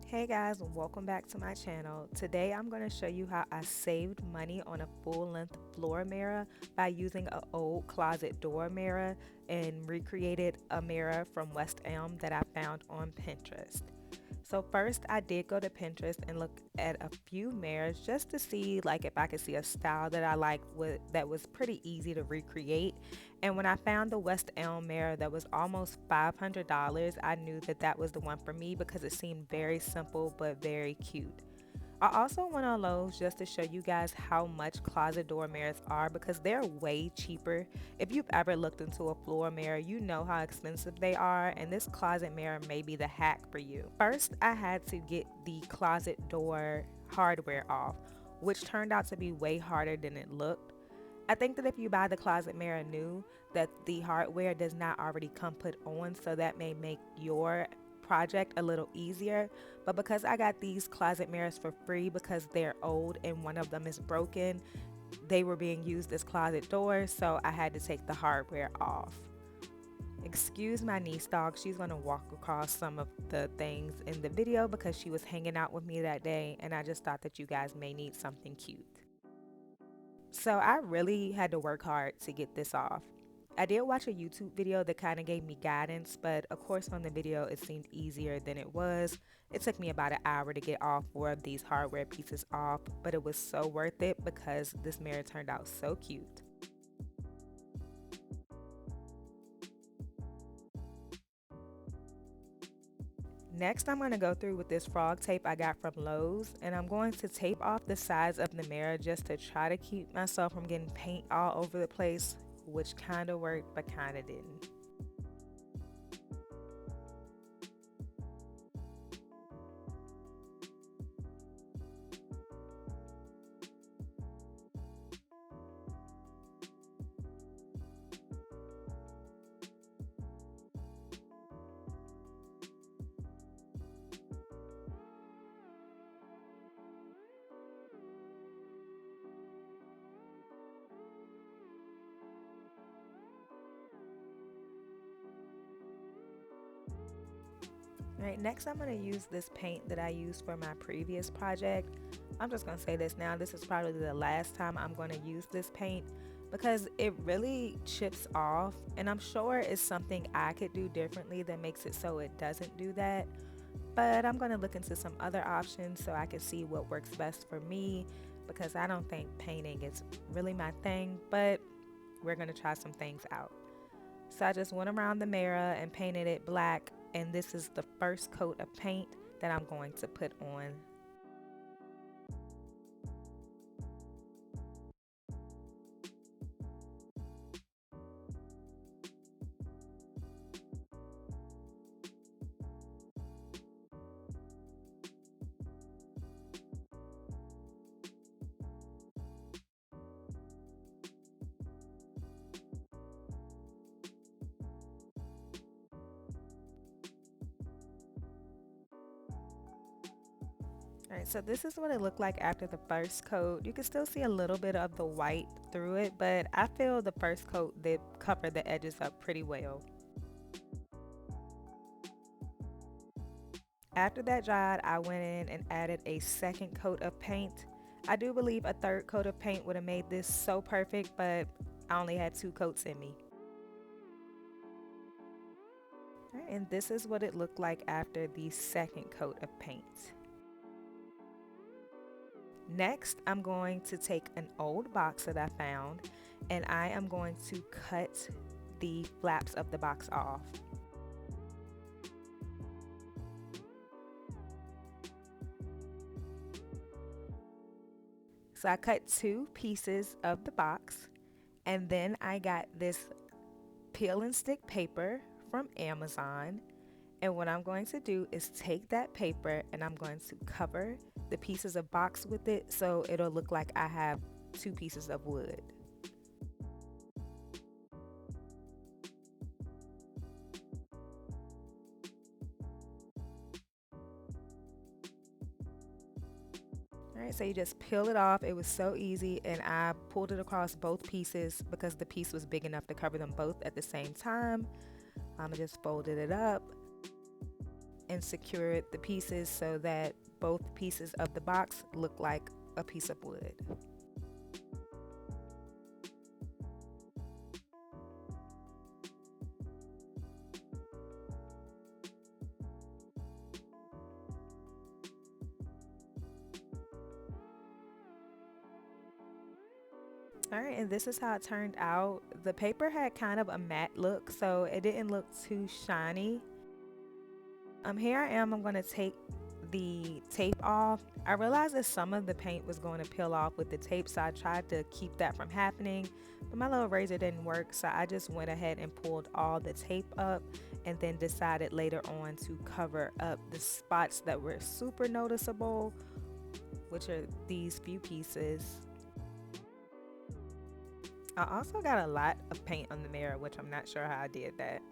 Hey guys, welcome back to my channel. Today I'm going to show you how I saved money on a full-length floor mirror by using an old closet door mirror and recreated a mirror from West Elm that I found on Pinterest. So first I did go to Pinterest and look at a few mirrors just to see like if I could see a style that I liked that was pretty easy to recreate. And when I found the West Elm mirror that was almost $500, I knew that that was the one for me because it seemed very simple but very cute. I also went on Lowe's just to show you guys how much closet door mirrors are because they're way cheaper. If you've ever looked into a floor mirror, you know how expensive they are, and this closet mirror may be the hack for you. First, I had to get the closet door hardware off, which turned out to be way harder than it looked. I think that if you buy the closet mirror new, that the hardware does not already come put on, so that may make your project a little easier. But because I got these closet mirrors for free because they're old and one of them is broken, they were being used as closet doors, so I had to take the hardware off. Excuse my niece dog, she's going to walk across some of the things in the video because she was hanging out with me that day and I just thought that you guys may need something cute. So I really had to work hard to get this off. I did watch a YouTube video that kind of gave me guidance, but of course on the video it seemed easier than it was. It took me about an hour to get all four of these hardware pieces off, but it was so worth it because this mirror turned out so cute. Next, I'm going to go through with this frog tape I got from Lowe's, and I'm going to tape off the sides of the mirror just to try to keep myself from getting paint all over the place, which kind of worked but kind of didn't. Alright, next I'm going to use this paint that I used for my previous project. I'm just going to say this now, this is probably the last time I'm going to use this paint because it really chips off, and I'm sure it's something I could do differently that makes it so it doesn't do that. But I'm going to look into some other options so I can see what works best for me because I don't think painting is really my thing, but we're going to try some things out. So I just went around the mirror and painted it black, and this is the first coat of paint that I'm going to put on. Alright, so this is what it looked like after the first coat. You can still see a little bit of the white through it, but I feel the first coat did cover the edges up pretty well. After that dried, I went in and added a second coat of paint. I do believe a third coat of paint would have made this so perfect, but I only had 2 coats in me. Alright, and this is what it looked like after the second coat of paint. Next, I'm going to take an old box that I found and I am going to cut the flaps of the box off. So I cut 2 pieces of the box, and then I got this peel and stick paper from Amazon. And what I'm going to do is take that paper and I'm going to cover the pieces of box with it so it'll look like I have 2 pieces of wood. Alright, so you just peel it off. It was so easy, and I pulled it across both pieces because the piece was big enough to cover them both at the same time. I just folded it up and secured the pieces so that both pieces of the box look like a piece of wood. All right, and this is how it turned out. The paper had kind of a matte look, so it didn't look too shiny. Here I am, I'm gonna take the tape off. I realized that some of the paint was going to peel off with the tape, so I tried to keep that from happening, but my little razor didn't work, so I just went ahead and pulled all the tape up and then decided later on to cover up the spots that were super noticeable, which are these few pieces. I also got a lot of paint on the mirror, which I'm not sure how I did that.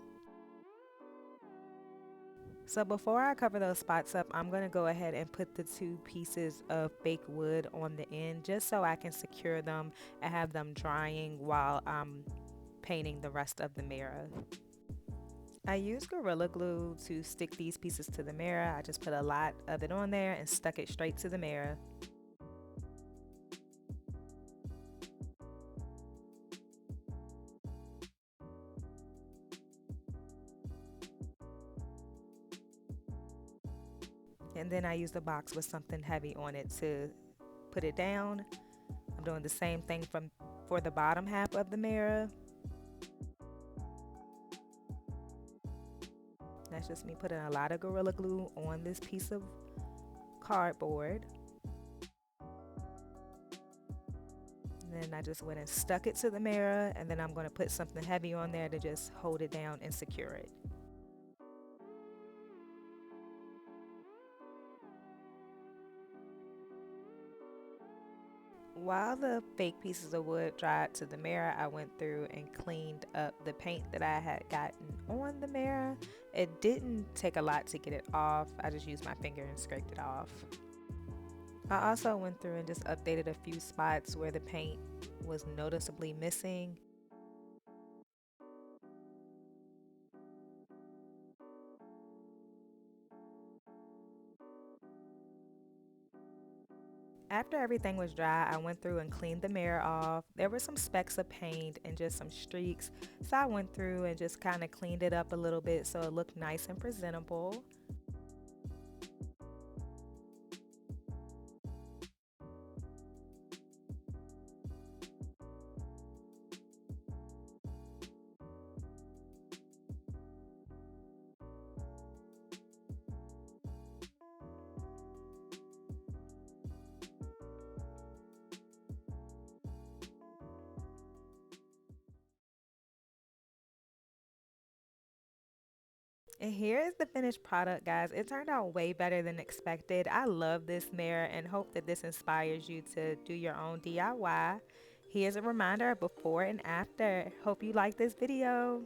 So before I cover those spots up, I'm going to go ahead and put the two pieces of fake wood on the end just so I can secure them and have them drying while I'm painting the rest of the mirror. I used Gorilla Glue to stick these pieces to the mirror. I just put a lot of it on there and stuck it straight to the mirror. And then I used a box with something heavy on it to put it down. I'm doing the same thing for the bottom half of the mirror. That's just me putting a lot of Gorilla Glue on this piece of cardboard. And then I just went and stuck it to the mirror, and then I'm going to put something heavy on there to just hold it down and secure it. While the fake pieces of wood dried to the mirror, I went through and cleaned up the paint that I had gotten on the mirror. It didn't take a lot to get it off. I just used my finger and scraped it off. I also went through and just updated a few spots where the paint was noticeably missing. After everything was dry, I went through and cleaned the mirror off. There were some specks of paint and just some streaks, so I went through and just kind of cleaned it up a little bit so it looked nice and presentable. And here is the finished product, guys. It turned out way better than expected. I love this mirror and hope that this inspires you to do your own DIY. Here's a reminder of before and after. Hope you like this video.